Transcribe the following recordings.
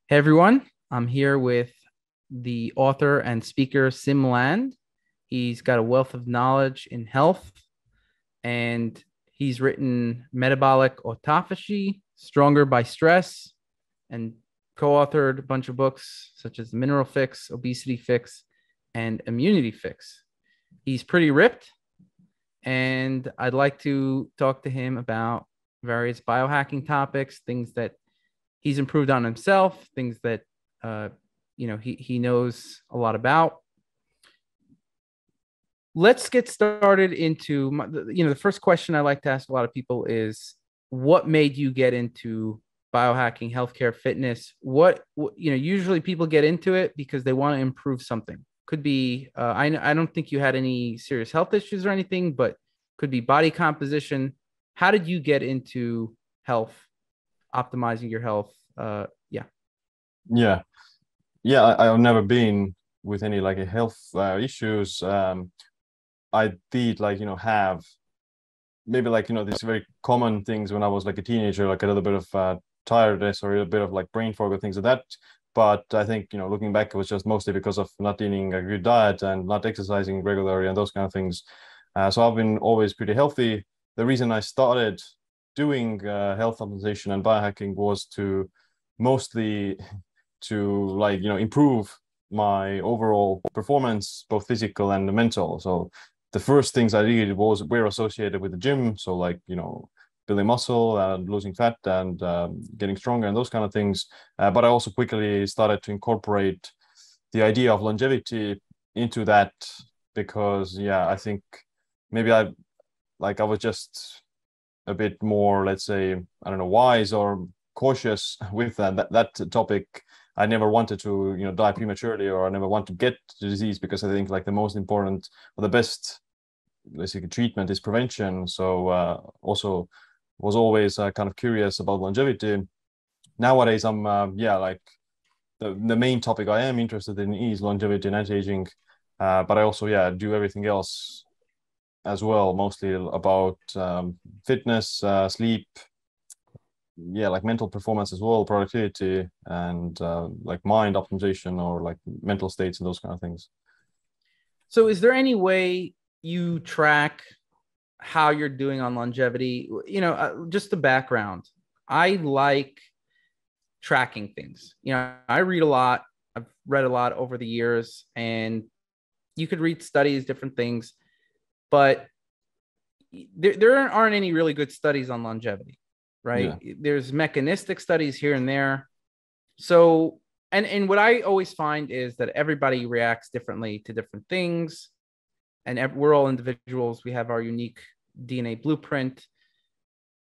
Hey everyone, I'm here with the author and speaker Siim Land. He's got a wealth of knowledge in health and he's written Metabolic Autophagy, Stronger by Stress, and co-authored a bunch of books such as Mineral Fix, Obesity Fix, and Immunity Fix. He's pretty ripped, and I'd like to talk to him about various biohacking topics, things that he's improved on himself, things that uh, he knows a lot about. Let's get started into the first question I like to ask a lot of people is what made you get into biohacking, healthcare, fitness? Usually people get into it because they want to improve something. Could be I don't think you had any serious health issues or anything, but could be body composition. How did you get into health, optimizing your health? Yeah. Yeah, yeah. I've never been with any like a health issues. I did like have maybe like these very common things when I was like a teenager, like a little bit of tiredness or a bit of like brain fog or things like that. But I think looking back, it was just mostly because of not eating a good diet and not exercising regularly and those kind of things. So I've been always pretty healthy. The reason I started doing health optimization and biohacking was to mostly to like improve my overall performance, both physical and mental. So the first things I did were associated with the gym. So like building muscle and losing fat and getting stronger and those kind of things. But I also quickly started to incorporate the idea of longevity into that because yeah, I think maybe I was just a bit more, let's say, I don't know, wise or cautious with that topic. I never wanted to, die prematurely, or I never want to get the disease because I think like the most important or the best, let's say, treatment is prevention. So also was always kind of curious about longevity. Nowadays, I'm yeah, like the main topic I am interested in is longevity and anti-aging, but I also yeah do everything else as well, mostly about fitness, sleep, yeah, like mental performance as well, productivity, and like mind optimization or like mental states and those kind of things. So, is there any way you track how you're doing on longevity? Just the background. I like tracking things. I read a lot. I've read a lot over the years, and you could read studies, different things, but there aren't any really good studies on longevity, right? Yeah, There's mechanistic studies here and there. So, and what I always find is that everybody reacts differently to different things, and we're all individuals. We have our unique DNA blueprint.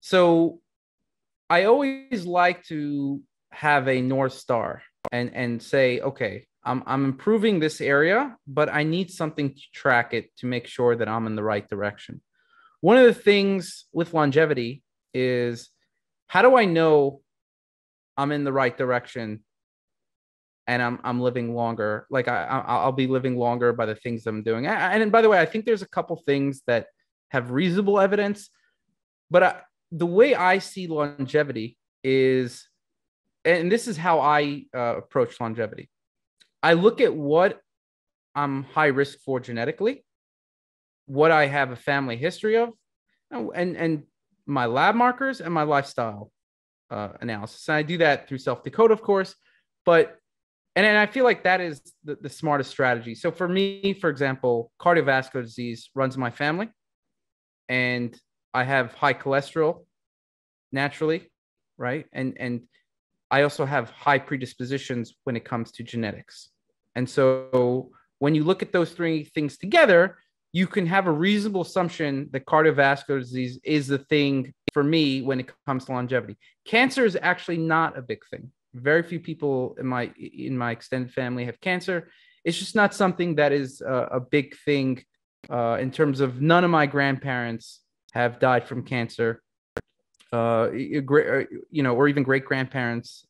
So, I always like to have a North Star and say, okay, I'm improving this area, but I need something to track it to make sure that I'm in the right direction. One of the things with longevity is how do I know I'm in the right direction and I'm living longer? Like I'll be living longer by the things I'm doing. And by the way, I think there's a couple things that have reasonable evidence, but the way I see longevity is, and this is how I approach longevity. I look at what I'm high risk for genetically, what I have a family history of, and my lab markers and my lifestyle analysis. And I do that through self decode, of course, but and I feel like that is the smartest strategy. So for me, for example, cardiovascular disease runs in my family, and I have high cholesterol naturally, right? And I also have high predispositions when it comes to genetics. And so when you look at those three things together, you can have a reasonable assumption that cardiovascular disease is the thing for me when it comes to longevity. Cancer is actually not a big thing. Very few people in my extended family have cancer. It's just not something that is a big thing in terms of none of my grandparents have died from cancer. Or even great grandparents.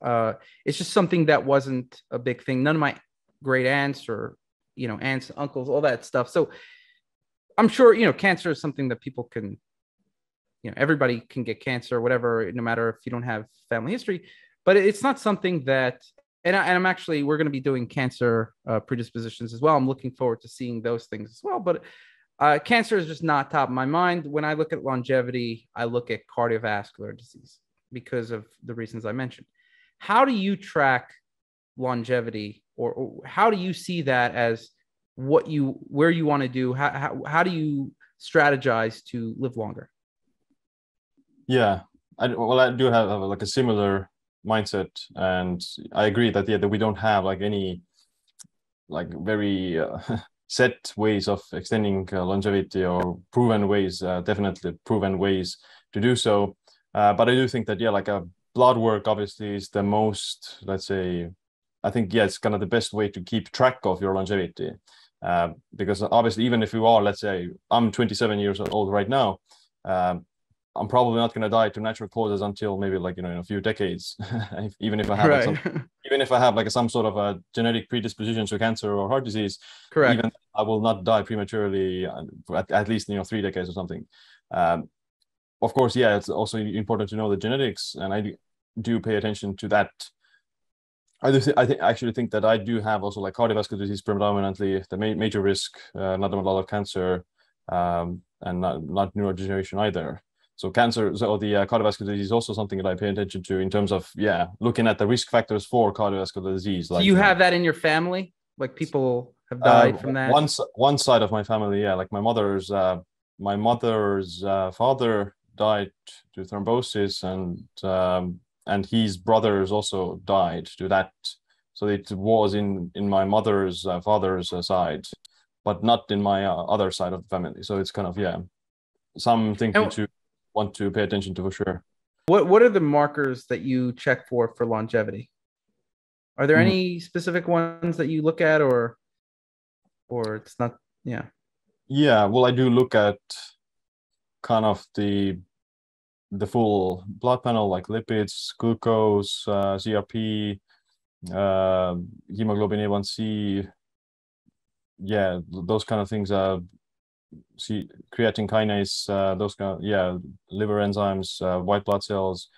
It's just something that wasn't a big thing. None of my great aunts or aunts, uncles, all that stuff. So I'm sure cancer is something that people can, everybody can get cancer or whatever, no matter if you don't have family history. But it's not something that I'm actually, we're going to be doing cancer predispositions as well. I'm looking forward to seeing those things as well. But cancer is just not top of my mind. When I look at longevity, I look at cardiovascular disease because of the reasons I mentioned. How do you track longevity, or how do you see that as where you want to do? How do you strategize to live longer? Yeah, I do have like a similar mindset, and I agree that that we don't have like any like very set ways of extending longevity, or proven ways, definitely proven ways to do so. But I do think that like a blood work obviously is the most, let's say, I think it's kind of the best way to keep track of your longevity. Because obviously, even if you are, let's say, I'm 27 years old right now, I'm probably not going to die to natural causes until maybe like, in a few decades, even if I have even if I have like some sort of a genetic predisposition to cancer or heart disease. Correct. Even I will not die prematurely for at least 3 decades or something. Of course, it's also important to know the genetics, and I do pay attention to that. I actually think that I do have also like cardiovascular disease predominantly, the major risk, not a lot of cancer, and not neurodegeneration either. So cancer, so the cardiovascular disease is also something that I pay attention to in terms of looking at the risk factors for cardiovascular disease. So you have that in your family, like people have died from that. One side of my family, like my mother's father died to thrombosis, and his brothers also died to that. So it was in my mother's father's side, but not in my other side of the family. So it's kind of something to want to pay attention to for sure. What are the markers that you check for longevity? Are there any specific ones that you look at, or it's not? Yeah, well, I do look at kind of the full blood panel, like lipids, glucose, CRP, hemoglobin A1C, those kind of things. Creatine kinase, those kind of, liver enzymes, white blood cells,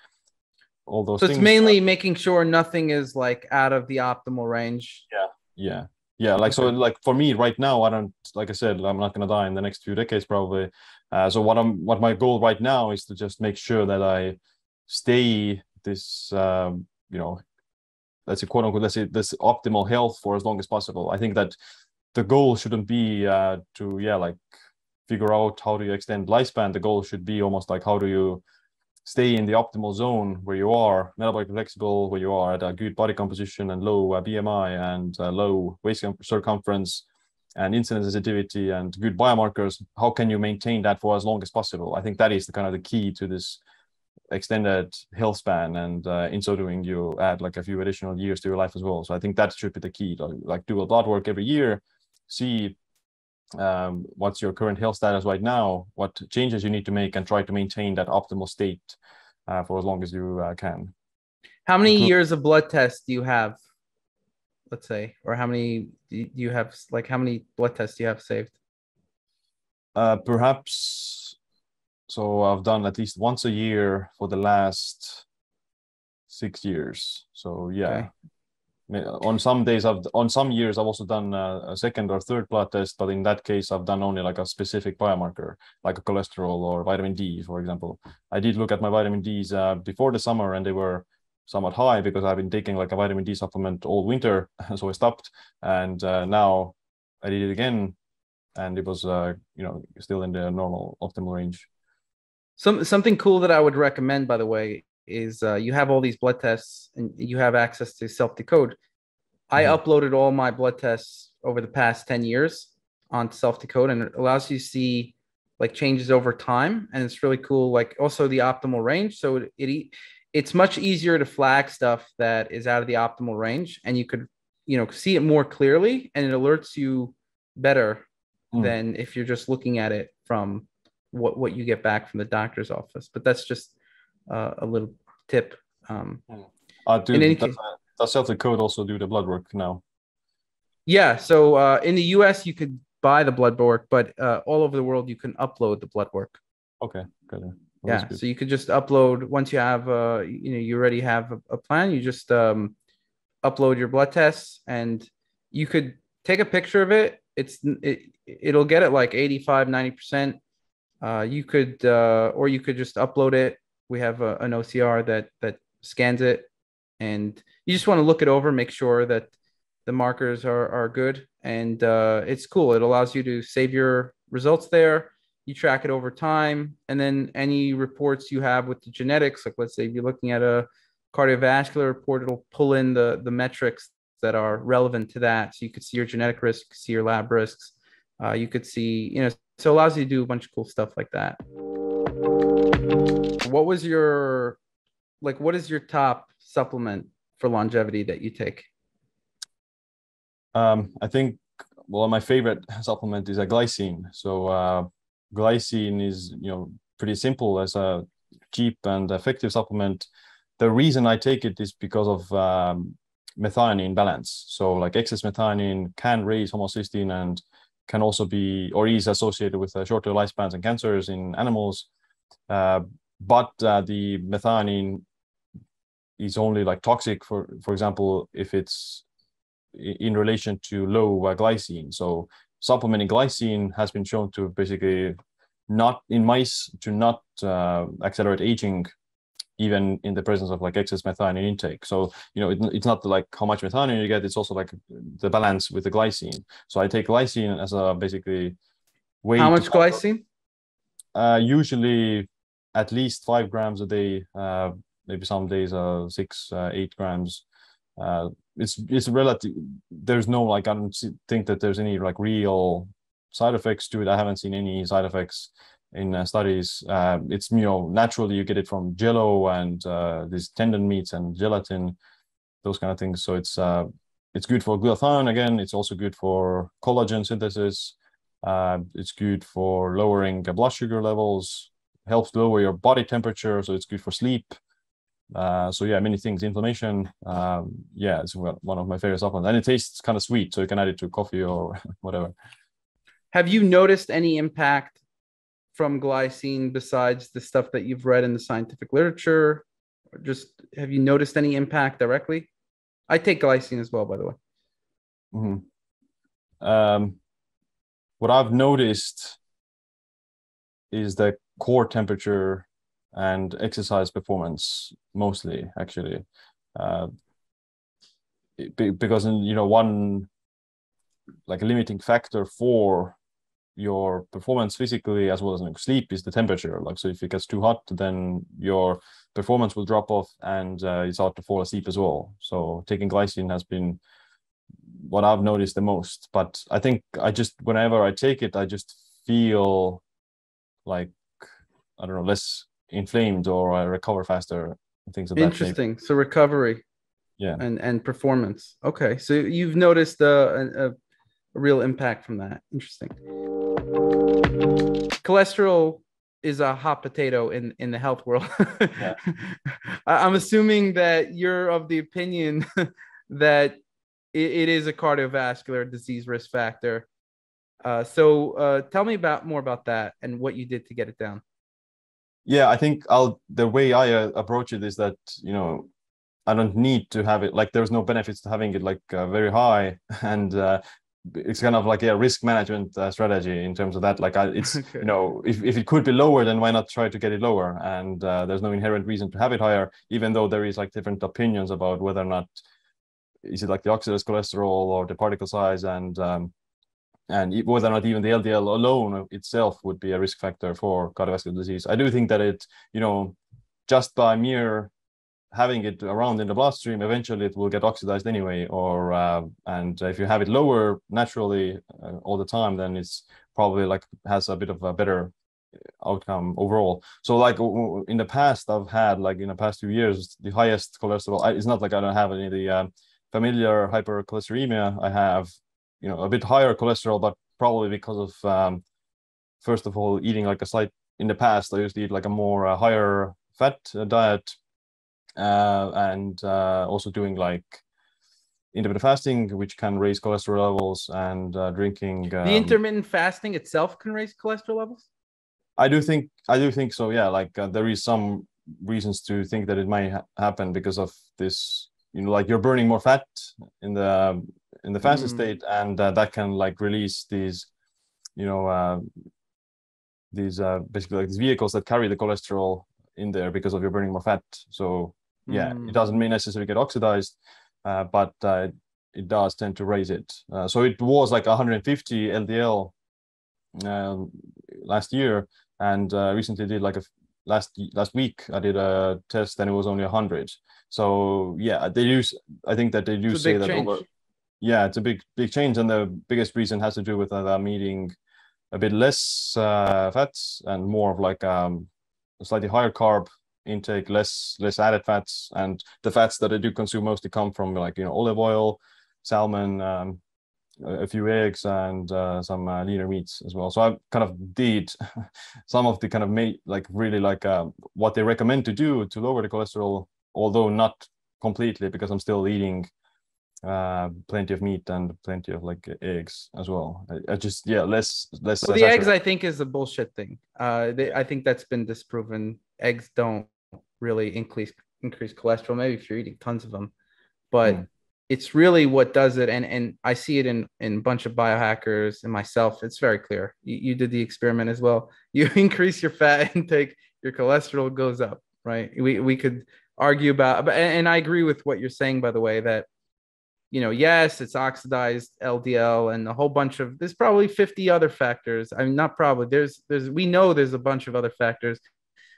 all those things. So it's mainly making sure nothing is like out of the optimal range. Yeah. Like, so like for me right now, I don't, like I said, I'm not going to die in the next few decades probably. So what my goal right now is to just make sure that I stay this, let's say, quote unquote, let's say this optimal health for as long as possible. I think that the goal shouldn't be to like figure out how do you extend lifespan. The goal should be almost like how do you stay in the optimal zone where you are metabolically flexible, where you are at a good body composition and low BMI and low waist circumference and insulin sensitivity and good biomarkers. How can you maintain that for as long as possible? I think that is the kind of the key to this extended health span, and in so doing you add like a few additional years to your life as well. So I think that should be the key, like do a blood work every year, see what's your current health status right now, what changes you need to make, and try to maintain that optimal state for as long as you can. How many years of blood tests do you have, let's say, or how many do you have, like how many blood tests do you have saved? Perhaps, so I've done at least once a year for the last 6 years. So okay. On some days, on some years, I've also done a second or third blood test, but in that case, I've done only like a specific biomarker, like a cholesterol or vitamin D, for example. I did look at my vitamin Ds before the summer, and they were somewhat high because I've been taking like a vitamin D supplement all winter, so I stopped. And now I did it again, and it was still in the normal optimal range. Something cool that I would recommend, by the way, is you have all these blood tests and you have access to self-decode. I uploaded all my blood tests over the past 10 years on self-decode, and it allows you to see like changes over time, and it's really cool. Like also the optimal range, so it's much easier to flag stuff that is out of the optimal range, and you could see it more clearly, and it alerts you better than if you're just looking at it from what you get back from the doctor's office. But that's just a little tip. Does self-decode also do the blood work now? Yeah. So in the US, you could buy the blood work, but all over the world, you can upload the blood work. Okay. Good. Well, so you could just upload once you have, you already have a plan. You just upload your blood tests, and you could take a picture of it. It'll get it like 85, 90%. You could or you could just upload it. We have an OCR that scans it, and you just want to look it over, make sure that the markers are good, and it's cool. It allows you to save your results there. You track it over time, and then any reports you have with the genetics, like let's say if you're looking at a cardiovascular report, it'll pull in the metrics that are relevant to that. So you could see your genetic risk, see your lab risks. You could see, so it allows you to do a bunch of cool stuff like that. What is your top supplement for longevity that you take? I think, well, my favorite supplement is a glycine. So glycine is, pretty simple as a cheap and effective supplement. The reason I take it is because of methionine balance. So like excess methionine can raise homocysteine and can also be, or is associated with shorter lifespans and cancers in animals. But the methionine is only like toxic for example, if it's in relation to low glycine. So supplementing glycine has been shown to basically not in mice to not accelerate aging, even in the presence of like excess methionine intake. So, it's not like how much methionine you get, it's also like the balance with the glycine. So I take glycine as a basically way. How much glycine? Usually at least 5 grams a day, maybe some days 6, 8 grams. It's relative. There's no, like, I don't think that there's any like real side effects to it. I haven't seen any side effects in studies. It's, naturally you get it from jello and these tendon meats and gelatin, those kind of things. So it's good for glutathione. Again, it's also good for collagen synthesis. It's good for lowering blood sugar levels, helps lower your body temperature. So it's good for sleep. So yeah, many things. Inflammation. It's one of my favorite supplements, and it tastes kind of sweet, so you can add it to coffee or whatever. Have you noticed any impact from glycine besides the stuff that you've read in the scientific literature? Or just have you noticed any impact directly? I take glycine as well, by the way. Mm-hmm. What I've noticed is the core temperature and exercise performance, mostly, actually, because one like limiting factor for your performance physically as well as sleep is the temperature. Like, so if it gets too hot, then your performance will drop off, and it's hard to fall asleep as well. So taking glycine has been what I've noticed the most. But I think whenever I take it, I just feel like, I don't know, less inflamed, or I recover faster, things of that nature. Interesting. So recovery, yeah, and performance. Okay, so you've noticed a real impact from that. Interesting. Cholesterol is a hot potato in the health world. Yeah. I'm assuming that you're of the opinion that it is a cardiovascular disease risk factor. So tell me more about that and what you did to get it down. Yeah, I think the way I approach it is that, I don't need to have it, like, there's no benefits to having it like very high, and it's kind of like a risk management strategy in terms of that. Like, it's okay. If it could be lower, then why not try to get it lower? And there's no inherent reason to have it higher, even though there is like different opinions about whether or not is it like the oxidized cholesterol or the particle size, and whether or not even the LDL alone itself would be a risk factor for cardiovascular disease. I do think that it, just by mere having it around in the bloodstream, eventually it will get oxidized anyway, and if you have it lower naturally all the time, then it's probably like has a bit of a better outcome overall. So like in the past, I've had, like in the past 2 years, the highest cholesterol. It's not like I don't have any of the familiar hypercholesterolemia. I have, a bit higher cholesterol, but probably because of, first of all, eating like in the past, I used to eat like a more higher fat diet, and also doing like intermittent fasting, which can raise cholesterol levels, and drinking. The intermittent fasting itself can raise cholesterol levels? I do think so. Yeah, like there is some reasons to think that it might happen because of this like you're burning more fat in the fasted Mm, state, and that can like release these, you know, basically like these vehicles that carry the cholesterol in there because of your burning more fat. So yeah, it mm. doesn't mean necessarily get oxidized, but it does tend to raise it. So it was like 150 LDL last year, and recently did like last week I did a test and it was only 100. So yeah, they use, I think that they do It's a say big that over, change. yeah, it's a big change, and the biggest reason has to do with them eating a bit less fats and more of like a slightly higher carb intake, less added fats, and the fats that I do consume mostly come from like, you know, olive oil, salmon, a few eggs, and some leaner meats as well. So I kind of did some of the kind of like really like what they recommend to do to lower the cholesterol, although not completely, because I'm still eating plenty of meat and plenty of like eggs as well. I just, yeah, less Well, the eggs, saturated. I think, is a bullshit thing. I think that's been disproven. Eggs don't really increase cholesterol. Maybe if you're eating tons of them, but Mm. it's really what does it. And I see it in a bunch of biohackers and myself. It's very clear. You did the experiment as well. You increase your fat intake, your cholesterol goes up. Right? We could argue about, and I agree with what you're saying. By the way, that yes, it's oxidized LDL and a whole bunch of, there's probably 50 other factors. I mean, not probably, we know there's a bunch of other factors,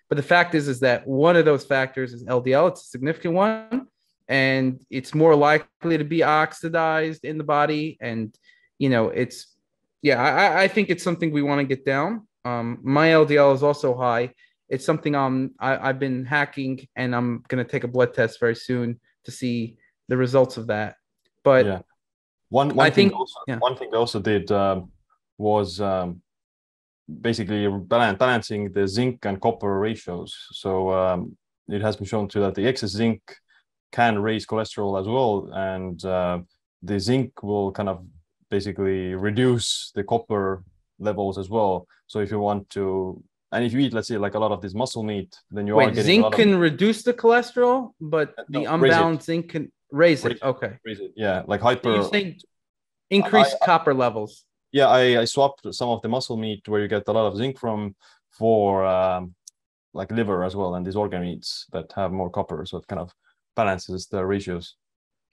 but the fact is that one of those factors is LDL. It's a significant one, and it's more likely to be oxidized in the body. And, yeah, I think it's something we want to get down. My LDL is also high. It's something I've been hacking, and I'm going to take a blood test very soon to see the results of that. But Yeah. One I one thing think, also yeah. one thing I also did was basically balancing the zinc and copper ratios. So it has been shown to that the excess zinc can raise cholesterol as well, and the zinc will kind of basically reduce the copper levels as well. So if you want to, and if you eat, let's say, like a lot of this muscle meat, then you are Wait, getting a zinc lot of, can reduce the cholesterol, but the no, raise it, unbalanced zinc can raise it. raise it, Okay. raise it. Yeah, like So you're hyper. saying I, increase copper levels. yeah, I swapped some of the muscle meat where you get a lot of zinc from for like liver as well, and these organ meats that have more copper, so it kind of balances the ratios.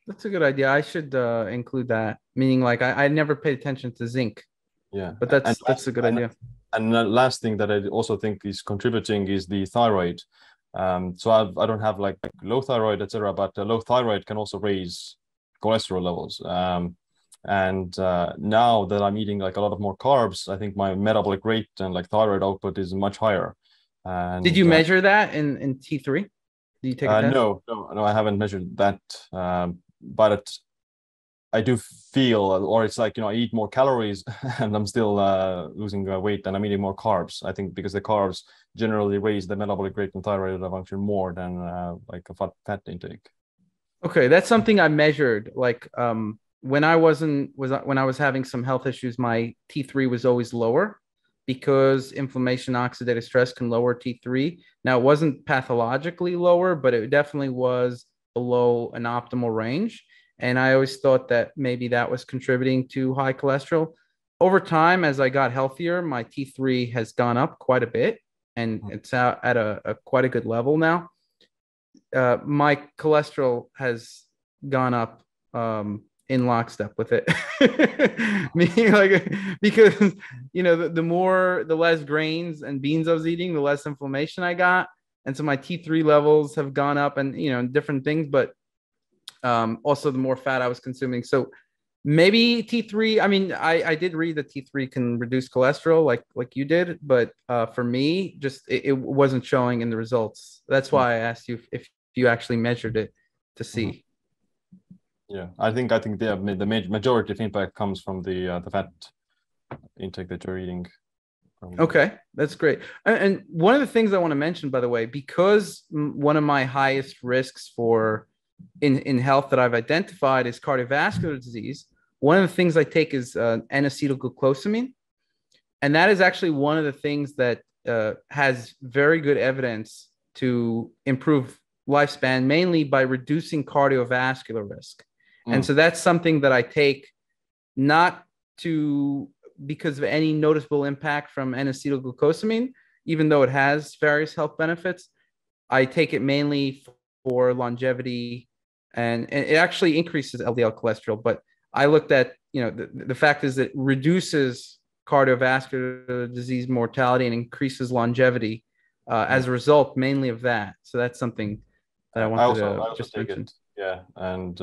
That's a good idea. I should include that. Meaning, like, I never paid attention to zinc, Yeah, but and that's a good idea. the last thing that I also think is contributing is the thyroid. So I don't have like low thyroid, etc., but low thyroid can also raise cholesterol levels. And now that I'm eating like a lot of more carbs, I think my metabolic rate and like thyroid output is much higher. Did you And measure that in T3? Did you take a test? no, I haven't measured that. But I do feel, or it's like, I eat more calories and I'm still losing weight, and I'm eating more carbs. I think because the carbs generally raise the metabolic rate and thyroid function more than like a fat intake. Okay, that's something I measured. Like, when I was having some health issues, my T3 was always lower because inflammation, oxidative stress can lower T3. Now, it wasn't pathologically lower, but it definitely was below an optimal range. And I always thought that maybe that was contributing to high cholesterol. Over time, as I got healthier, my T3 has gone up quite a bit, and it's out at a quite a good level now. My cholesterol has gone up in lockstep with it. Meaning, like, because the less grains and beans I was eating, the less inflammation I got, and so my T3 levels have gone up, and different things, but also the more fat I was consuming. So maybe T3. I mean, I did read that T3 can reduce cholesterol, like you did, but for me, just it wasn't showing in the results. That's why I asked you if you actually measured it to Mm-hmm. see. Yeah, I think the majority of impact comes from the fat intake that you're eating. Okay, that's great. And one of the things I want to mention, by the way, because one of my highest risks for in health that I've identified is cardiovascular disease. One of the things I take is N-acetylglucosamine, and that is actually one of the things that has very good evidence to improve lifespan mainly by reducing cardiovascular risk. And so that's something that I take not to because of any noticeable impact from N-acetylglucosamine, even though it has various health benefits. I take it mainly for longevity, and it actually increases LDL cholesterol. But I looked at, the fact is that it reduces cardiovascular disease mortality and increases longevity as a result, mainly of that. So that's something that I wanted to just mention. Yeah, and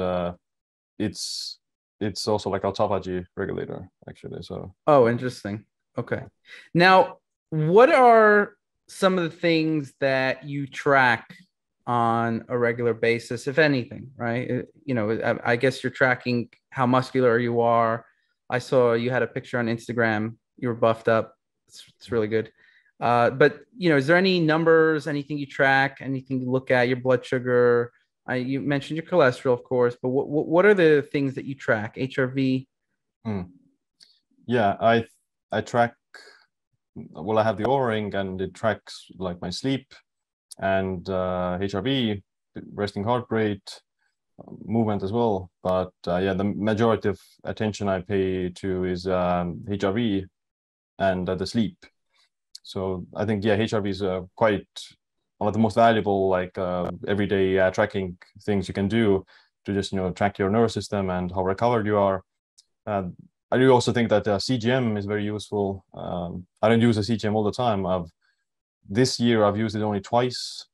it's also like autophagy regulator, actually. So interesting. Okay. Now, what are some of the things that you track on a regular basis, if anything, right? I guess you're tracking how muscular you are. I saw you had a picture on Instagram. You were buffed up. It's really good. But is there any numbers, anything you track, anything you look at, your blood sugar? You mentioned your cholesterol, of course, but what are the things that you track? HRV? Yeah, I track. Well, I have the Oura Ring, and it tracks like my sleep and HRV, resting heart rate, movement as well. But the majority of attention I pay to is HRV and the sleep. So I think HRV is quite one of the most valuable everyday tracking things you can do to just track your nervous system and how recovered you are. I do also think that CGM is very useful. I don't use a CGM all the time. This year I've used it only twice.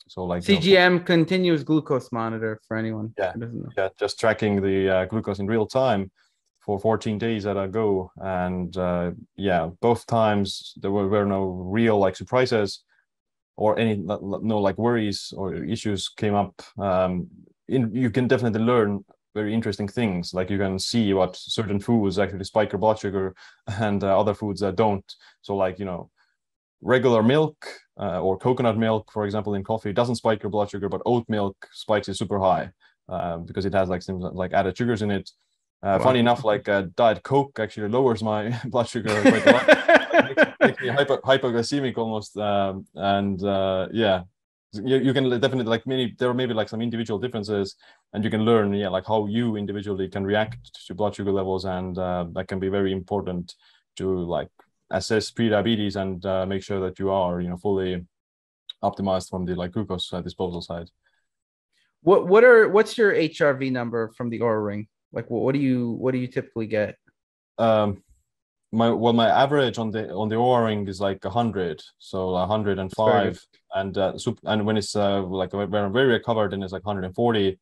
So CGM, continuous glucose monitor, for anyone who doesn't know. Yeah, just tracking the glucose in real time for 14 days at a go. And both times there were no real surprises or no worries or issues came up. You can definitely learn very interesting things. Like you can see what certain foods actually spike your blood sugar and other foods that don't. So regular milk or coconut milk, for example, in coffee doesn't spike your blood sugar, but oat milk spikes it super high because it has things like added sugars in it. Wow. Funny enough, Diet Coke actually lowers my blood sugar quite a lot. Makes me hypoglycemic almost. You can definitely there are maybe some individual differences, and you can learn how you individually can react to blood sugar levels, and that can be very important to assess pre-diabetes and make sure that you are fully optimized from the glucose disposal side. What's your HRV number from the Oura Ring? What do you typically get? My average on the Oura Ring is 100, so 105, and when it's when I'm very recovered, then it's 140.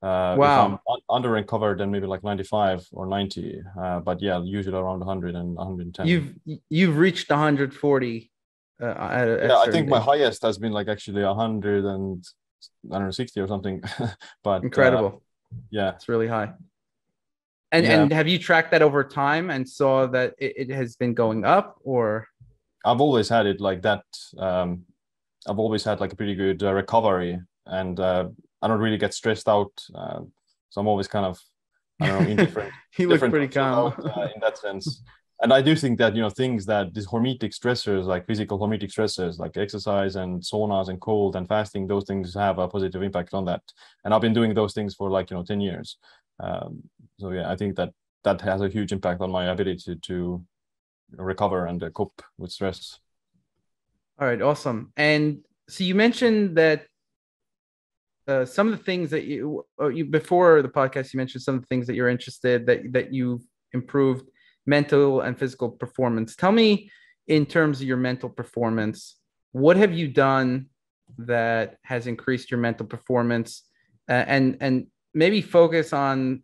Wow. If I'm under recovered, then maybe 95 or 90. But usually around 100 and 110. You've reached 140. I think my highest has been actually 100 and 160 or something. But incredible. It's really high. And have you tracked that over time and saw that it has been going up, or? I've always had it like that. I've always had a pretty good recovery, and I don't really get stressed out. So I'm always kind of, I don't know, indifferent. He looks pretty calm in that sense. And I do think that, things that these hormetic stressors, like physical hormetic stressors, like exercise and saunas and cold and fasting, those things have a positive impact on that. And I've been doing those things for 10 years. I think that has a huge impact on my ability to recover and cope with stress. All right, awesome. And so you mentioned that some of the things that you before the podcast, you mentioned some of the things that you're interested that you've improved mental and physical performance. Tell me, in terms of your mental performance, what have you done that has increased your mental performance, and maybe focus on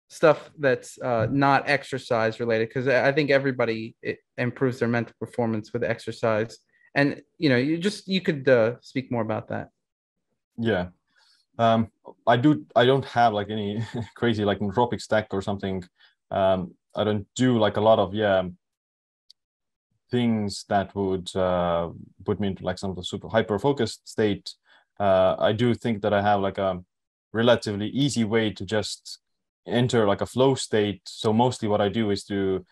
stuff that's not exercise related, because I think everybody improves their mental performance with exercise. And you could speak more about that. Yeah. I don't have any crazy nootropic stack or something. I don't do a lot of things that would put me into some of the super hyper focused state. I do think that I have a relatively easy way to just enter a flow state. So mostly what I do is to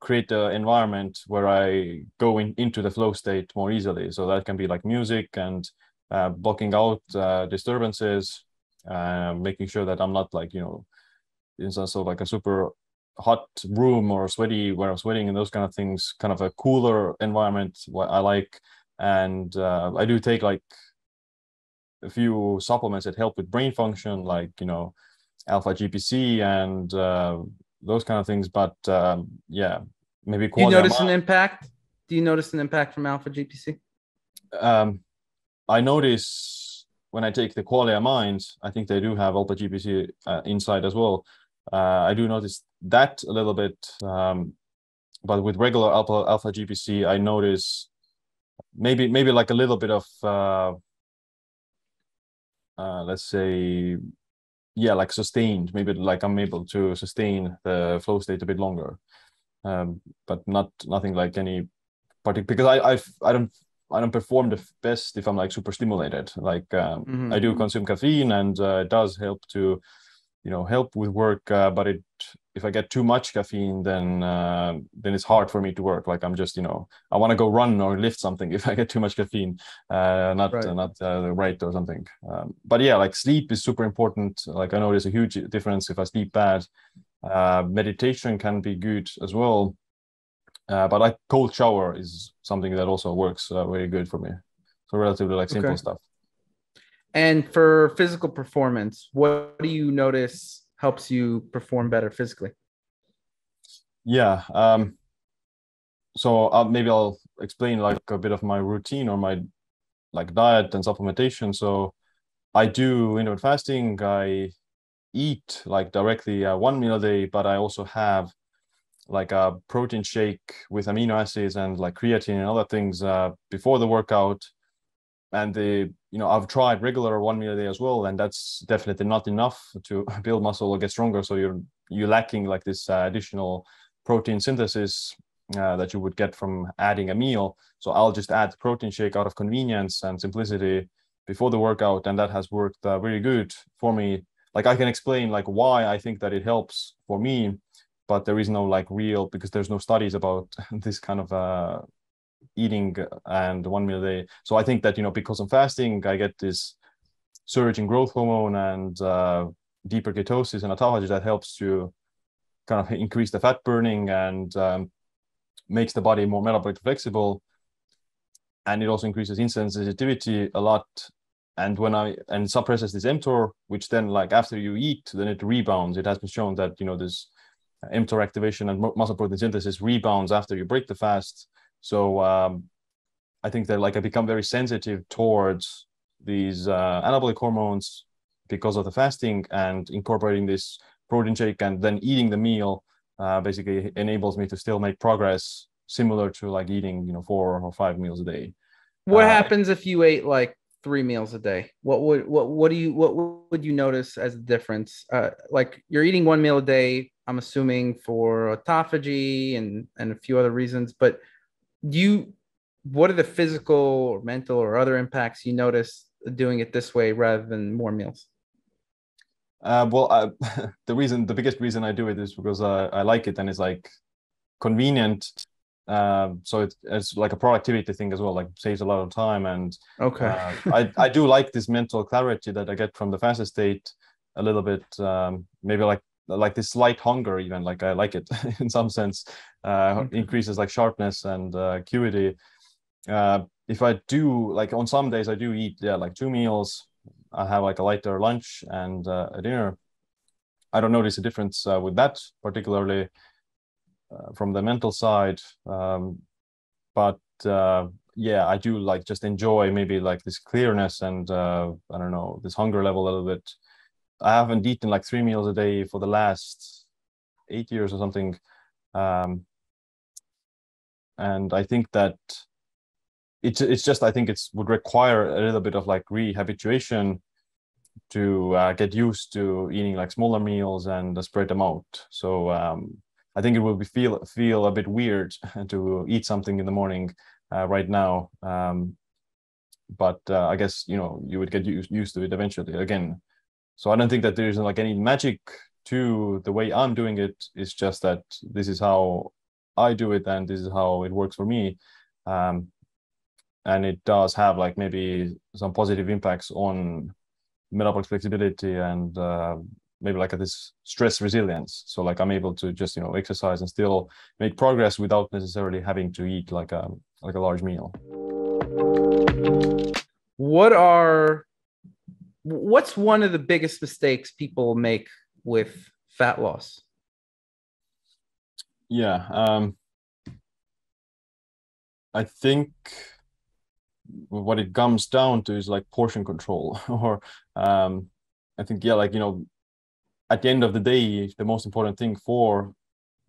create an environment where I go into the flow state more easily. So that can be music and blocking out disturbances, making sure that I'm not like, in some sort of like a super hot room or sweaty where I'm sweating and those kind of things, kind of a cooler environment, what I like. And I do take like a few supplements that help with brain function, like, alpha GPC and those kind of things. But yeah, maybe Do you qualia. notice an impact? Do you notice an impact from alpha GPC? I notice when I take the qualia minds, I think they do have alpha GPC inside as well. I do notice that a little bit, but with regular alpha GPC, I notice maybe like a little bit of let's say, yeah, like sustained. Maybe like I'm able to sustain the flow state a bit longer, but nothing like any particular, because I don't perform the best if I'm like super stimulated. Like I do consume caffeine, and it does help to help with work, but if I get too much caffeine, then it's hard for me to work. Like I'm just I want to go run or lift something if I get too much caffeine, not right or something. But yeah, like sleep is super important. Like I know there's a huge difference if I sleep bad. Meditation can be good as well, but like cold shower is something that also works very good for me. So relatively like simple stuff. And for physical performance, what do you notice helps you perform better physically? Yeah. So maybe I'll explain like a bit of my routine or my like diet and supplementation. So I do intermittent fasting. I eat like directly 1 meal a day, but I also have like a protein shake with amino acids and like creatine and other things before the workout. And I've tried regular 1 meal a day as well, and that's definitely not enough to build muscle or get stronger. So you're lacking like this additional protein synthesis that you would get from adding a meal. So I'll just add protein shake out of convenience and simplicity before the workout, and that has worked very good for me. Like I can explain like why I think that it helps for me, but there is no like real, because there's no studies about this kind of eating and 1 meal a day. So I think that because I'm fasting, I get this surge in growth hormone and deeper ketosis and autophagy that helps to kind of increase the fat burning and makes the body more metabolically flexible. And it also increases insulin sensitivity a lot. And and suppresses this mTOR, which then like after you eat, then it rebounds. It has been shown that this mTOR activation and muscle protein synthesis rebounds after you break the fast. So I think that like I become very sensitive towards these anabolic hormones because of the fasting, and incorporating this protein shake and then eating the meal basically enables me to still make progress similar to like eating 4 or 5 meals a day. What happens if you ate like 3 meals a day? What would you notice as a difference? Like you're eating 1 meal a day, I'm assuming for autophagy and a few other reasons, but what are the physical or mental or other impacts you notice doing it this way rather than more meals? Well, the biggest reason I do it is because I like it and it's like convenient. So it's like a productivity thing as well, like saves a lot of time. And I do like this mental clarity that I get from the fasted state a little bit, maybe like this slight hunger, even like I like it in some sense, increases like sharpness and acuity. If I do like on some days I do eat like 2 meals, I have like a lighter lunch and a dinner. I don't notice a difference with that particularly from the mental side, but yeah, I do like just enjoy maybe like this clearness and I don't know, this hunger level a little bit. I haven't eaten like 3 meals a day for the last 8 years or something, and I think that it's just I think it would require a little bit of like rehabilitation to get used to eating like smaller meals and spread them out. So I think it will feel a bit weird to eat something in the morning right now, but I guess you would get used to it eventually again. So I don't think that there is like any magic to the way I'm doing it. It's just that this is how I do it and this is how it works for me. and it does have like maybe some positive impacts on metabolic flexibility and maybe like this stress resilience. So like I'm able to just, you know, exercise and still make progress without necessarily having to eat like a large meal. What's one of the biggest mistakes people make with fat loss? Yeah, I think what it comes down to is like portion control or I think, yeah, like, you know, at the end of the day, the most important thing for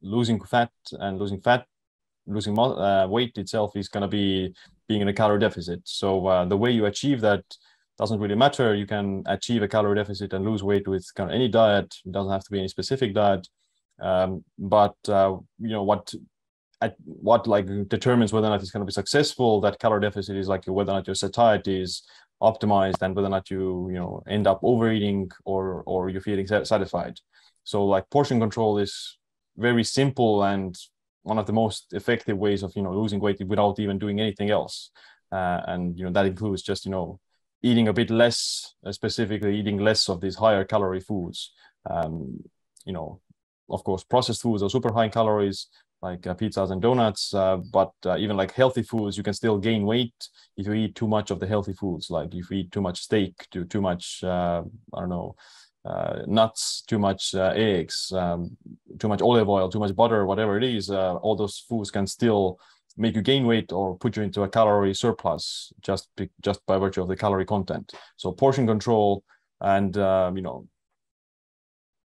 losing fat and losing weight itself is going to be being in a calorie deficit. So the way you achieve that doesn't really matter. You can achieve a calorie deficit and lose weight with kind of any diet. It doesn't have to be any specific diet. But you know, what like determines whether or not it's going to be successful, that calorie deficit, is like whether or not your satiety is optimized and whether or not you know, end up overeating or you're feeling satisfied. So like portion control is very simple and one of the most effective ways of, you know, losing weight without even doing anything else. And, you know, that includes just, you know, eating a bit less, specifically eating less of these higher calorie foods. You know, of course, processed foods are super high in calories, like pizzas and donuts, but even like healthy foods, you can still gain weight if you eat too much of the healthy foods. Like if you eat too much steak, too much, I don't know, nuts, too much eggs, too much olive oil, too much butter, whatever it is, all those foods can still make you gain weight or put you into a calorie surplus just by virtue of the calorie content. So portion control and, you know,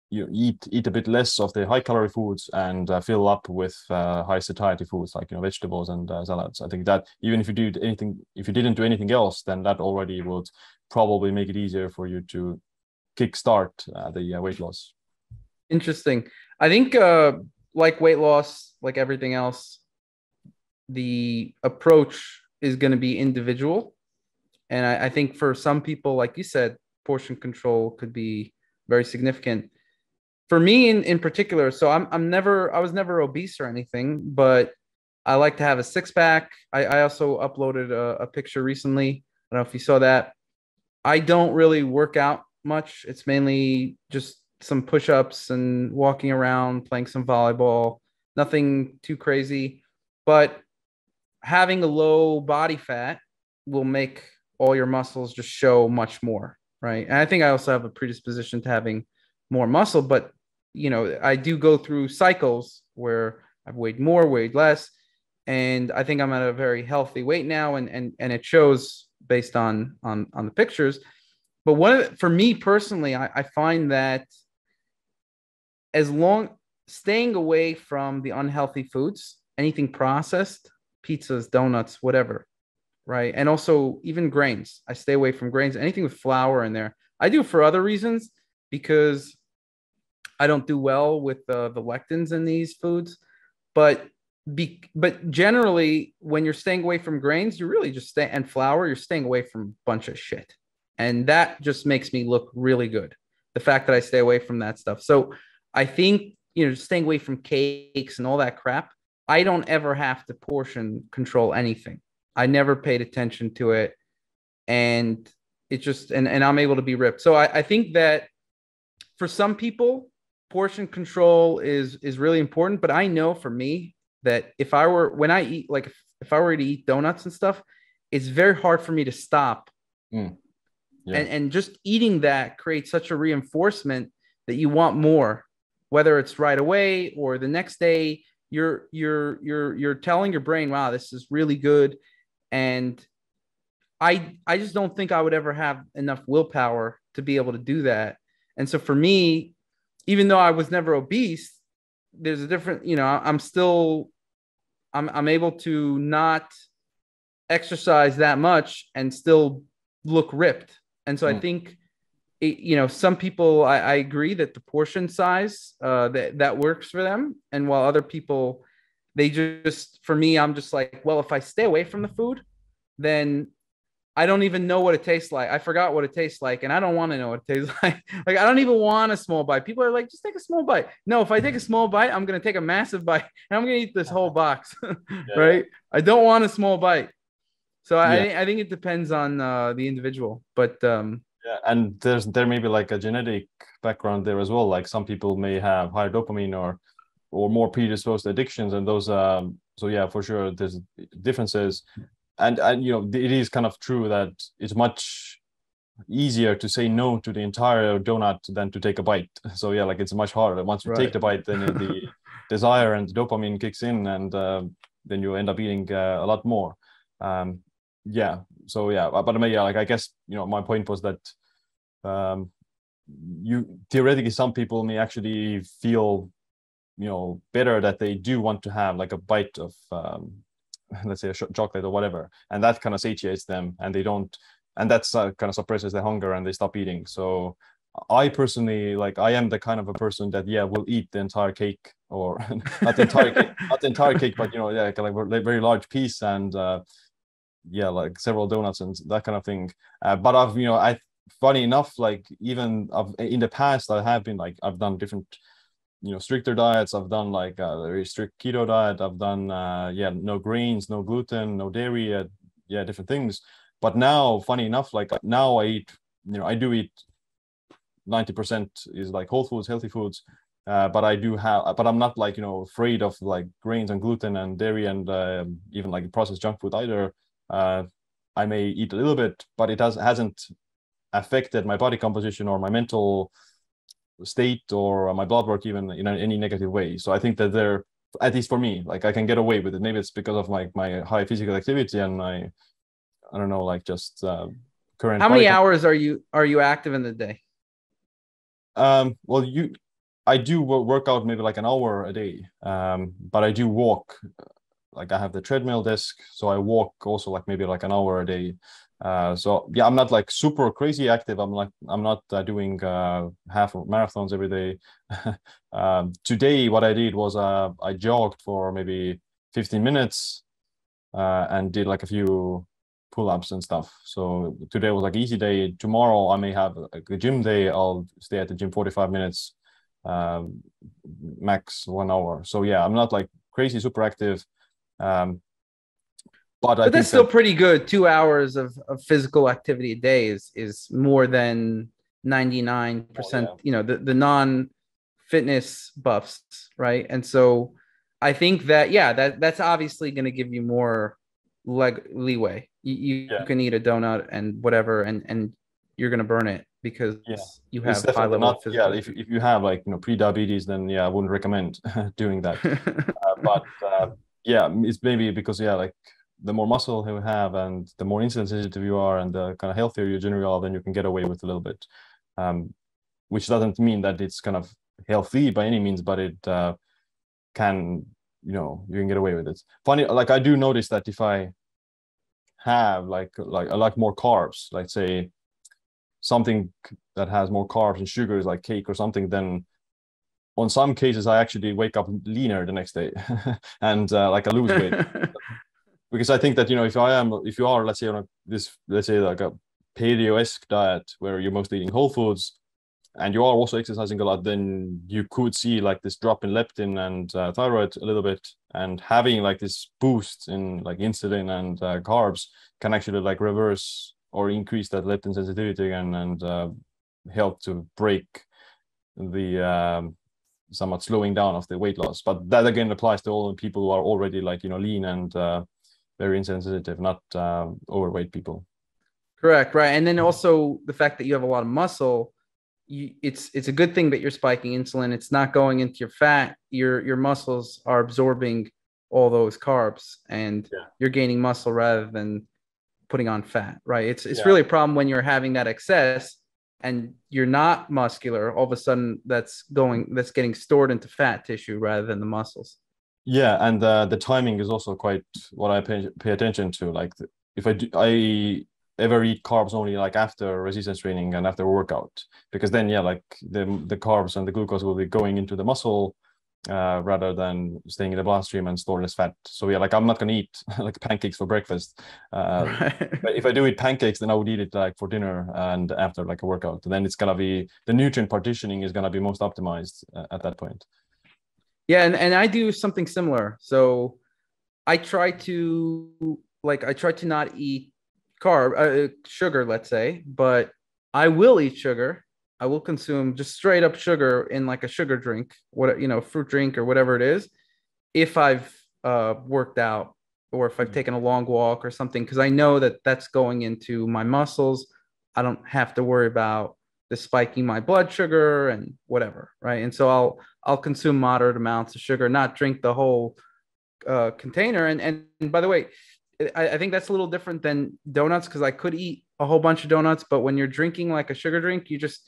you eat a bit less of the high calorie foods and fill up with high satiety foods like, you know, vegetables and salads. I think that even if you didn't do anything else, then that already would probably make it easier for you to kickstart the weight loss. Interesting. I think like weight loss, like everything else, the approach is going to be individual. And I think for some people, like you said, portion control could be very significant. For me in particular, so I was never obese or anything, but I like to have a six pack. I also uploaded a picture recently. I don't know if you saw that. I don't really work out much. It's mainly just some push-ups and walking around, playing some volleyball, nothing too crazy. But having a low body fat will make all your muscles just show much more, right? And I think I also have a predisposition to having more muscle, but you know, I do go through cycles where I've weighed more, weighed less, and I think I'm at a very healthy weight now, and it shows based on the pictures. But for me personally, I find that staying away from the unhealthy foods, anything processed, pizzas, donuts, whatever, right? And also even grains. I stay away from grains, anything with flour in there. I do for other reasons because I don't do well with the lectins in these foods, but generally, when you're staying away from grains, you're really just and flour, you're staying away from a bunch of shit, and that just makes me look really good. The fact that I stay away from that stuff. So I think, you know, staying away from cakes and all that crap. I don't ever have to portion control anything. I never paid attention to it, and it just and I'm able to be ripped. So I think that for some people, portion control is really important, but I know for me that if I were to eat donuts and stuff, it's very hard for me to stop. Yeah. And just eating that creates such a reinforcement that you want more, whether it's right away or the next day. You're telling your brain, wow, this is really good. And I just don't think I would ever have enough willpower to be able to do that. And so for me, even though I was never obese, there's a different, you know, I'm able to not exercise that much and still look ripped. And so I think, you know, some people, I agree that the portion size that works for them. And while other people, for me, I'm just like, well, if I stay away from the food, then I don't even know what it tastes like. I forgot what it tastes like, and I don't want to know what it tastes like. Like, I don't even want a small bite. People are like, just take a small bite. No, if I take a small bite, I'm going to take a massive bite, and I'm going to eat this whole box, right? I don't want a small bite. So Yeah. I think it depends on the individual, but Yeah, and there may be like a genetic background there as well. Like some people may have higher dopamine or more predisposed to addictions, and those so yeah, for sure there's differences. And you know, it is kind of true that it's much easier to say no to the entire donut than to take a bite. So yeah, like it's much harder. Once you take the bite, then the desire and the dopamine kicks in, and then you end up eating a lot more. Yeah. So yeah, but I mean, yeah, like I guess, you know, my point was that um, you theoretically some people may actually feel, you know, better that they do want to have like a bite of let's say a chocolate or whatever, and that kind of satiates them, and they don't, and that's kind of suppresses their hunger and they stop eating. So I personally, like, I am the kind of a person that yeah will eat the entire cake, or not the entire cake, not the entire cake, but you know, yeah, like a very large piece, and yeah, like several donuts and that kind of thing. But I've, you know, funny enough, like even in the past, I have been like, I've done different, you know, stricter diets. I've done like a very strict keto diet. I've done yeah, no grains, no gluten, no dairy, yeah, different things. But now, funny enough, like now I eat, you know, I do eat 90% is like whole foods, healthy foods. But I do have, but I'm not like, you know, afraid of like grains and gluten and dairy and even like processed junk food either. I may eat a little bit, but it hasn't affected my body composition or my mental state or my blood work even in any negative way. So I think that they're, at least for me, like I can get away with it. Maybe it's because of my high physical activity and my, I don't know, like just current. How many hours are you active in the day? Well, I do work out maybe like an hour a day, but I do walk. Like I have the treadmill desk, so I walk also like maybe like an hour a day. So yeah, I'm not like super crazy active. I'm not doing half marathons every day. Today, what I did was I jogged for maybe 15 minutes and did like a few pull-ups and stuff. So today was like easy day. Tomorrow I may have a gym day. I'll stay at the gym 45 minutes, max 1 hour. So yeah, I'm not like crazy super active. But that's still pretty good. 2 hours of physical activity a day is more than 99%, you know, the non-fitness buffs, right? And so I think that, yeah, that's obviously going to give you more leeway. You can eat a donut and whatever, and you're going to burn it because you have high level of physical. Yeah, if you have like, you know, pre-diabetes, then yeah, I wouldn't recommend doing that. But yeah, it's maybe because yeah, like the more muscle you have and the more insulin sensitive you are and the kind of healthier you generally are, then you can get away with a little bit, which doesn't mean that it's kind of healthy by any means, but it can, you know, you can get away with it. Funny, like I do notice that if I have like I like more carbs, like say something that has more carbs and sugars like cake or something, then on some cases I actually wake up leaner the next day and like I lose weight. Because I think that, you know, if you are, let's say, on let's say like a paleo-esque diet where you're mostly eating whole foods and you are also exercising a lot, then you could see like this drop in leptin and thyroid a little bit, and having like this boost in like insulin and carbs can actually like reverse or increase that leptin sensitivity again and help to break the somewhat slowing down of the weight loss. But that again applies to all the people who are already like, you know, lean and very insensitive, not overweight people. Correct, right. And then also the fact that you have a lot of muscle, it's a good thing that you're spiking insulin. It's not going into your fat. Your muscles are absorbing all those carbs, and you're gaining muscle rather than putting on fat, right? It's really a problem when you're having that excess and you're not muscular. All of a sudden, that's getting stored into fat tissue rather than the muscles. Yeah, and the timing is also quite what I pay attention to. Like if I ever eat carbs only like after resistance training and after workout, because then yeah, like the carbs and the glucose will be going into the muscle rather than staying in the bloodstream and stored as fat. So yeah, like I'm not gonna eat like pancakes for breakfast. But if I do eat pancakes, then I would eat it like for dinner and after like a workout. And then it's gonna be the nutrient partitioning is gonna be most optimized at that point. Yeah, and I do something similar. So I try to like I try to not eat sugar, let's say, but I will eat sugar. I will consume just straight up sugar in like a sugar drink, fruit drink or whatever it is, if I've worked out or if I've taken a long walk or something, because I know that that's going into my muscles. I don't have to worry about the spiking my blood sugar and whatever, right? And so I'll consume moderate amounts of sugar, not drink the whole container. And by the way, I think that's a little different than donuts, because I could eat a whole bunch of donuts, but when you're drinking like a sugar drink, you just,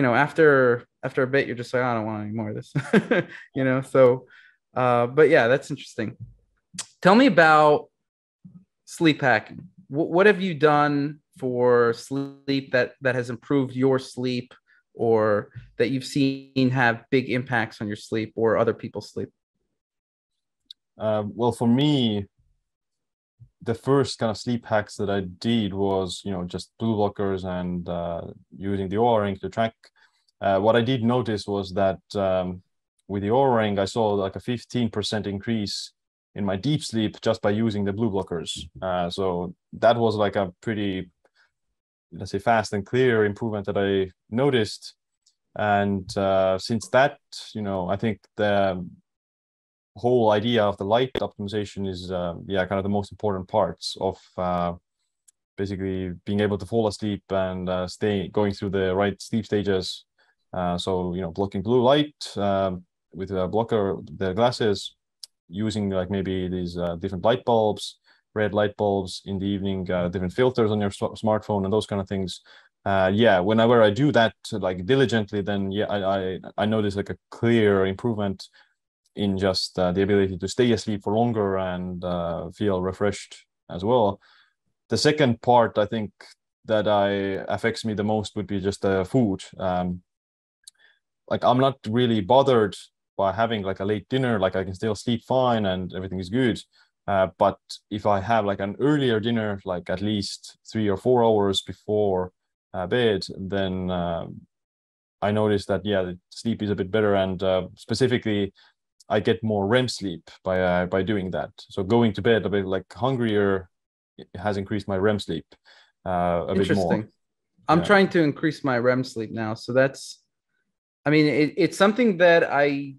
after a bit, you're just like, I don't want any more of this, So, but yeah, that's interesting. Tell me about sleep hacking. What have you done for sleep that has improved your sleep, or that you've seen have big impacts on your sleep or other people's sleep? Well, for me, the first kind of sleep hacks that I did was, just blue blockers and using the Oura ring to track. What I did notice was that with the Oura ring, I saw like a 15% increase in my deep sleep just by using the blue blockers. So that was like a pretty, let's say, fast and clear improvement that I noticed. And since that, I think the whole idea of the light optimization is kind of the most important parts of basically being able to fall asleep and going through the right sleep stages. So blocking blue light with a blocker, the glasses, using like maybe these different light bulbs, red light bulbs in the evening, different filters on your smartphone and those kind of things. Whenever I do that like diligently, then I notice like a clear improvement in just the ability to stay asleep for longer and feel refreshed as well. The second part, I think, that affects me the most would be just the food. Like I'm not really bothered by having like a late dinner. Like I can still sleep fine and everything is good. But if I have like an earlier dinner, like at least 3 or 4 hours before bed, then I notice that the sleep is a bit better, and specifically I get more REM sleep by doing that. So going to bed a bit like hungrier has increased my REM sleep a bit more. I'm trying to increase my REM sleep now. So it's something that I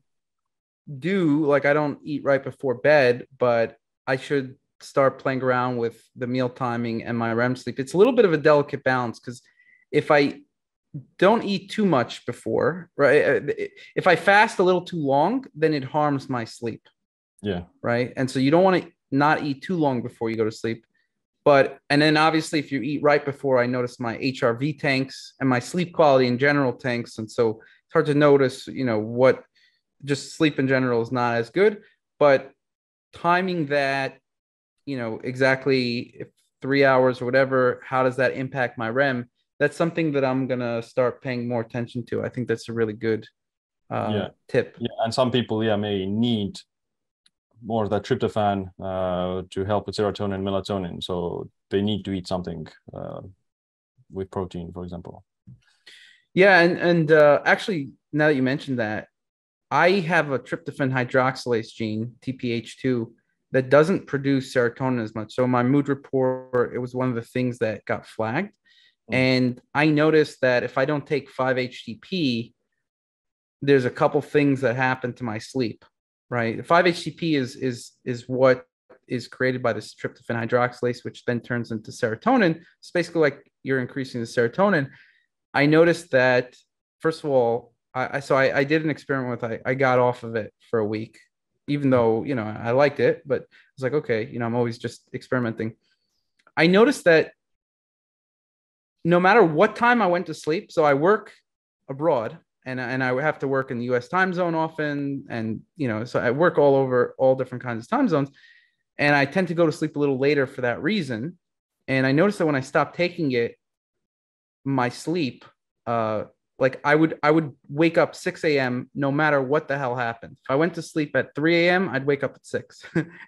do. Like I don't eat right before bed, but I should start playing around with the meal timing and my REM sleep. It's a little bit of a delicate balance, because if I don't eat too much before, right? If I fast a little too long, then it harms my sleep. Yeah. Right. And so you don't want to not eat too long before you go to sleep. And then obviously if you eat right before, I notice my HRV tanks and my sleep quality in general tanks. And so it's hard to notice, what just sleep in general is not as good, but timing that, exactly if 3 hours or whatever, how does that impact my REM? That's something that I'm going to start paying more attention to. I think that's a really good tip. Yeah. And some people, may need more of that tryptophan to help with serotonin and melatonin. So they need to eat something with protein, for example. Yeah. And actually, now that you mentioned that, I have a tryptophan hydroxylase gene, TPH2, that doesn't produce serotonin as much. So my mood report, it was one of the things that got flagged. And I noticed that if I don't take 5-HTP, there's a couple things that happen to my sleep, right? 5-HTP is what is created by this tryptophan hydroxylase, which then turns into serotonin. It's basically like you're increasing the serotonin. I noticed that, first of all, I did an experiment with, I got off of it for a week, even though, I liked it, but I was like, okay, I'm always just experimenting. I noticed that no matter what time I went to sleep, so I work abroad and I have to work in the US time zone often. And, so I work all over all different kinds of time zones. And I tend to go to sleep a little later for that reason. And I noticed that when I stopped taking it, my sleep, like I would wake up 6 a.m. no matter what the hell happened. If I went to sleep at 3 a.m., I'd wake up at 6.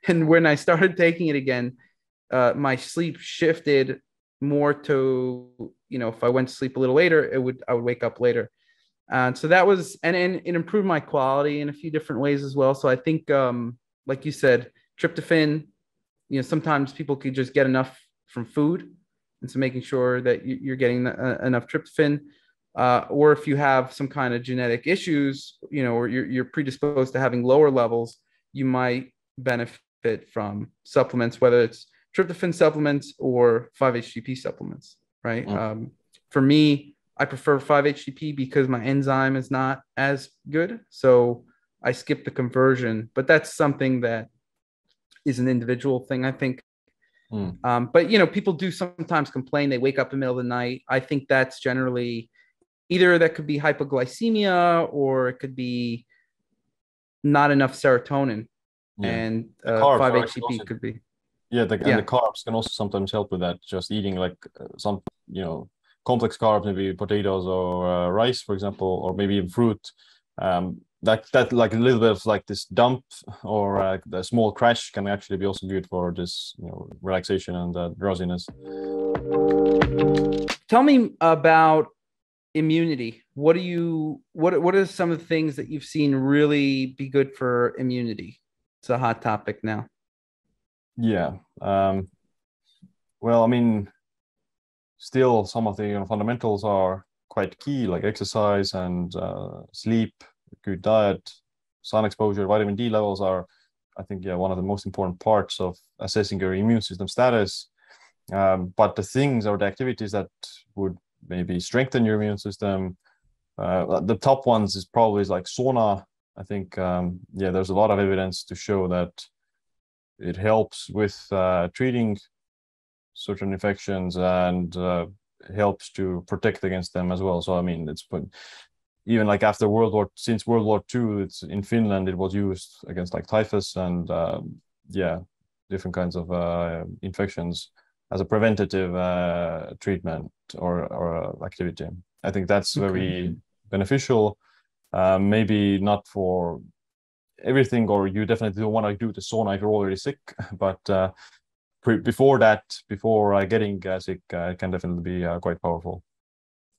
And when I started taking it again, my sleep shifted more to, if I went to sleep a little later, I would wake up later. And so that was, and it improved my quality in a few different ways as well. So I think, like you said, tryptophan sometimes people could just get enough from food, and so making sure that you're getting enough tryptophan. Or if you have some kind of genetic issues, or you're predisposed to having lower levels, you might benefit from supplements, whether it's tryptophan supplements or 5-HTP supplements, right? For me, I prefer 5-HTP because my enzyme is not as good. So I skip the conversion, but that's something that is an individual thing, I think. But people do sometimes complain. They wake up in the middle of the night. I think that's generally either that could be hypoglycemia, or it could be not enough serotonin. And 5-HTP could be. And the carbs can also sometimes help with that. Just eating like some, complex carbs, maybe potatoes or rice, for example, or maybe even fruit. That like a little bit of like this dump or the small crash can actually be also good for this, relaxation and drowsiness. Tell me about immunity. What are some of the things that you've seen really be good for immunity? It's a hot topic now. Yeah. Well, I mean, still some of the fundamentals are quite key, like exercise and sleep, good diet, sun exposure, vitamin D levels are, I think, one of the most important parts of assessing your immune system status. But the things or the activities that would maybe strengthen your immune system, the top ones is probably like sauna. I think, there's a lot of evidence to show that it helps with treating certain infections and helps to protect against them as well. So, I mean, it's been even like since World War II, it's in Finland, it was used against like typhus and different kinds of infections as a preventative treatment or activity. I think that's very beneficial. Maybe not for everything, or you definitely don't want to do the sauna if you're already sick, but before getting sick, it can definitely be quite powerful.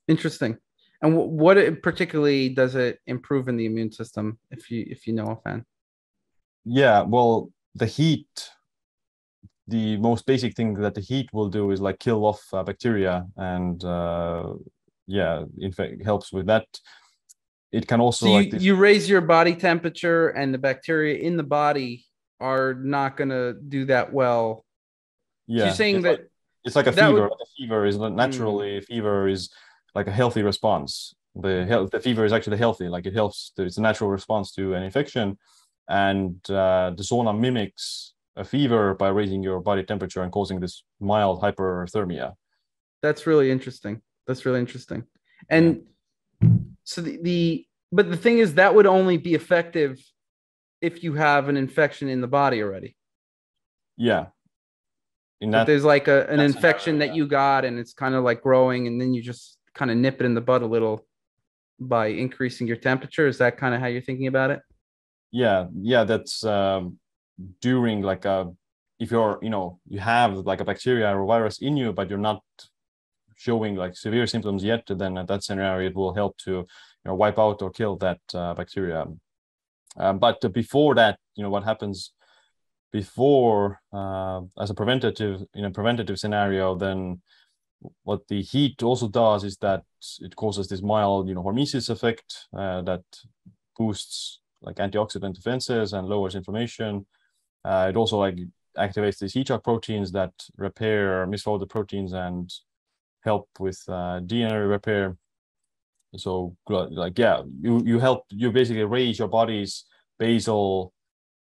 Interesting. And what particularly does it improve in the immune system, if you know offhand? Yeah, well, the heat, the most basic thing that the heat will do is like kill off bacteria, and in fact, helps with that. It can also so you raise your body temperature, and the bacteria in the body are not going to do that well. Yeah, so you're saying that it's like a fever. A fever is naturally fever is like a healthy response. The fever is actually healthy, like it helps. It's a natural response to an infection, and the sauna mimics a fever by raising your body temperature and causing this mild hyperthermia. That's really interesting. And so but the thing is, that would only be effective if you have an infection in the body already. Yeah. But there's like an infection that you got, and it's kind of like growing, and then you just kind of nip it in the bud a little by increasing your temperature. Is that kind of how you're thinking about it? Yeah. That's during like if you're, you have like a bacteria or virus in you, but you're not showing like severe symptoms yet, then at that scenario, it will help to, wipe out or kill that bacteria. But before that, what happens before as a preventative scenario, then what the heat also does is that it causes this mild, hormesis effect that boosts like antioxidant defenses and lowers inflammation. It also like activates these heat shock proteins that repair misfolded proteins and help with DNA repair. So you basically raise your body's basal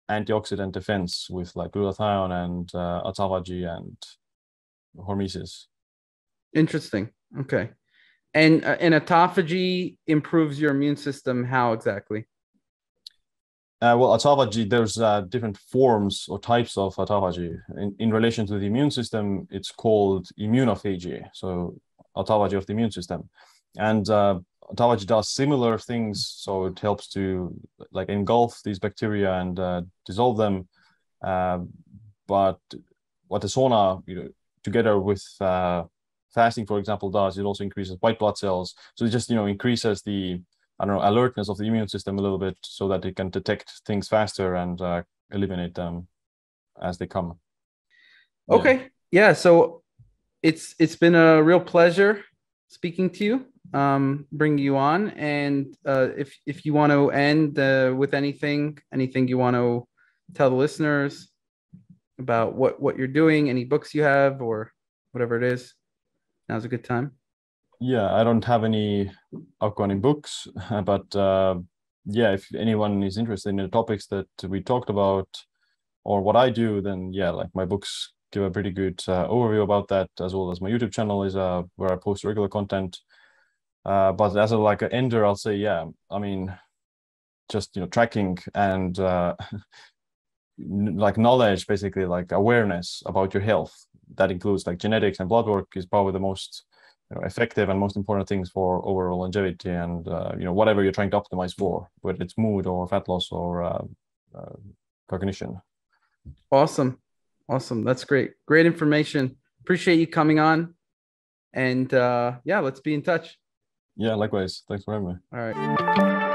antioxidant defense with like glutathione and autophagy and hormesis. Interesting. Okay. And autophagy improves your immune system. How exactly? Well, autophagy, there's different forms or types of autophagy. In relation to the immune system, it's called immunophagy, so autophagy of the immune system. And autophagy does similar things, so it helps to like engulf these bacteria and dissolve them. But what the sauna, together with fasting, for example, does, it also increases white blood cells. So it just, increases the alertness of the immune system a little bit, so that it can detect things faster and eliminate them as they come. Okay. Yeah. So it's been a real pleasure speaking to you, bringing you on. And if you want to end with anything you want to tell the listeners about what you're doing, any books you have or whatever it is, now's a good time. Yeah, I don't have any upcoming books, but yeah, if anyone is interested in the topics that we talked about or what I do, then yeah, like my books give a pretty good overview about that, as well as my YouTube channel is where I post regular content. But as a like an ender, I'll say, yeah, I mean, just tracking and like knowledge, basically like awareness about your health. That includes like genetics and blood work is probably the most effective and most important things for overall longevity and whatever you're trying to optimize for, whether it's mood or fat loss or cognition. Awesome. That's great information. Appreciate you coming on, and yeah, let's be in touch. Yeah, likewise. Thanks for having me. All right.